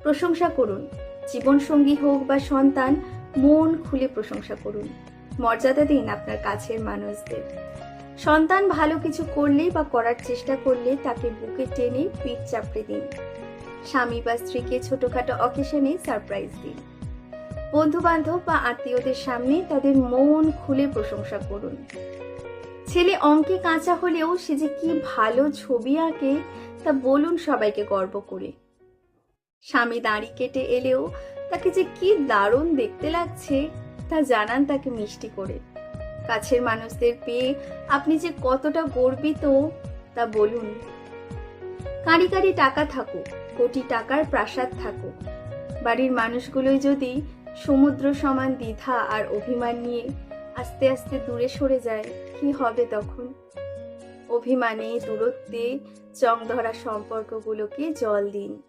প্রশংসা করুন। জীবনসঙ্গী হোক বা সন্তান, মন খুলে প্রশংসা করুন। মর্যাদা দিন আপনার কাছের মানুষদের। সন্তান ভালো কিছু করলে বা করার চেষ্টা করলে তাকে বুকে টেনে পিঠ চাপড়ে দিন। স্বামী বা স্ত্রীকে ছোটখাটো অকেশনে সারপ্রাইজ দিন। বন্ধু বান্ধব বা আত্মীয়দের সামনে তাদের মন খুলে প্রশংসা করুন। ছেলে অঙ্কে কাঁচা হলেও সে যে কি ভালো ছবি আঁকে তা বলুন সবাইকে গর্ব করে। স্বামী দাড়ি কেটে এলেও তাকে যে কি দারুণ দেখতে লাগছে তা জানান তাকে মিষ্টি করে। কাছের মানুষদের পেয়ে আপনি যে কতটা গর্বিত তা বলুন। কাঁড়ি কাঁড়ি টাকা থাকুক, কোটি টাকার প্রাসাদ থাকুক, বাড়ির মানুষগুলোই যদি সমুদ্র সমান দ্বিধা আর অভিমান নিয়ে আস্তে আস্তে দূরে সরে যায়, কি হবে তখন? অভিমানে, দূরত্বে জং ধরা সম্পর্কগুলোকে জল দিন।